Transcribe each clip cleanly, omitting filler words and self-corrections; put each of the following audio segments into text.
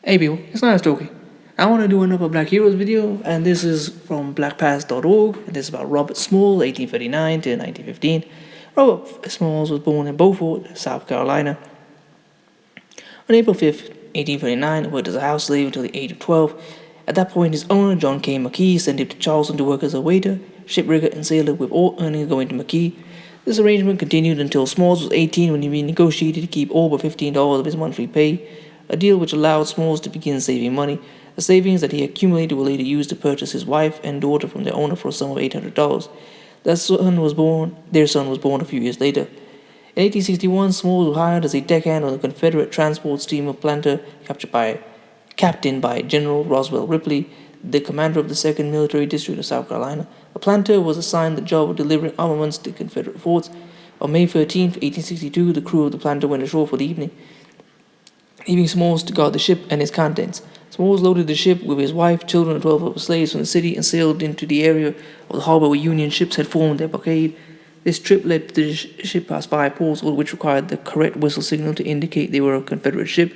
Hey people, it's nice talking. I want to do another Black Heroes video, and this is from blackpast.org, and this is about Robert Small, 1839 to 1915. Robert Smalls was born in Beaufort, South Carolina. On April 5th, 1839, he worked as a house slave until the age of 12. At that point, his owner, John K. McKee, sent him to Charleston to work as a waiter, shiprigger, and sailor, with all earnings going to McKee. This arrangement continued until Smalls was 18 when he renegotiated to keep all but $15 of his monthly pay, a deal which allowed Smalls to begin saving money. The savings that he accumulated were later used to purchase his wife and daughter from their owner for a sum of $800. Their son was born a few years later. In 1861, Smalls was hired as a deckhand on the Confederate transport steamer Planter, captained by General Roswell Ripley, the commander of the 2nd Military District of South Carolina. The Planter was assigned the job of delivering armaments to Confederate forts. On May 13, 1862, the crew of the Planter went ashore for the evening, leaving Smalls to guard the ship and its contents. Smalls loaded the ship with his wife, children, and 12 other slaves from the city and sailed into the area of the harbor where Union ships had formed their blockade. This trip led the ship past 5 ports, all of which required the correct whistle signal to indicate they were a Confederate ship.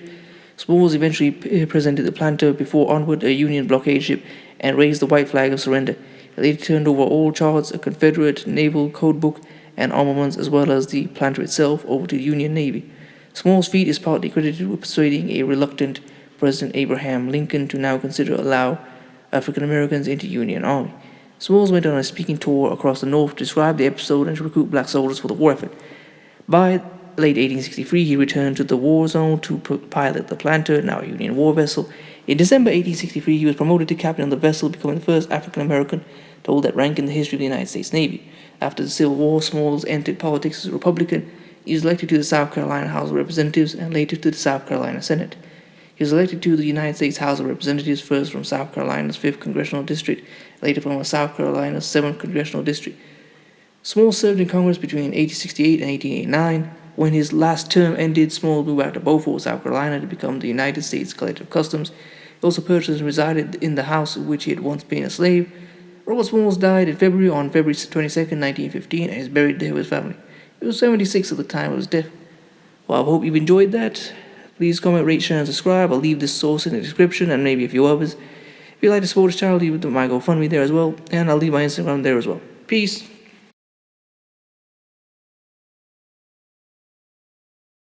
Smalls eventually presented the Planter before onward a Union blockade ship and raised the white flag of surrender. He later turned over all charts, a Confederate naval code book, and armaments, as well as the Planter itself, over to the Union Navy. Small's feat is partly credited with persuading a reluctant President Abraham Lincoln to now consider allow African Americans into Union Army. Smalls went on a speaking tour across the North to describe the episode and to recruit black soldiers for the war effort. By late 1863, he returned to the war zone to pilot the Planter, now a Union war vessel. In December 1863, he was promoted to captain of the vessel, becoming the first African American to hold that rank in the history of the United States Navy. After the Civil War, Smalls entered politics as a Republican. He was elected to the South Carolina House of Representatives and later to the South Carolina Senate. He was elected to the United States House of Representatives, first from South Carolina's 5th Congressional District, later from South Carolina's 7th Congressional District. Smalls served in Congress between 1868 and 1889. When his last term ended, Smalls moved back to Beaufort, South Carolina, to become the United States Collector of Customs. He also purchased and resided in the house in which he had once been a slave. Robert Smalls died on February 22, 1915, and is buried there with his family. He was 76 at the time of his death. Well, I hope you've enjoyed that. Please comment, rate, share, and subscribe. I'll leave this source in the description and maybe a few others. If you'd like to support this channel, leave my GoFundMe there as well, and I'll leave my Instagram there as well. Peace.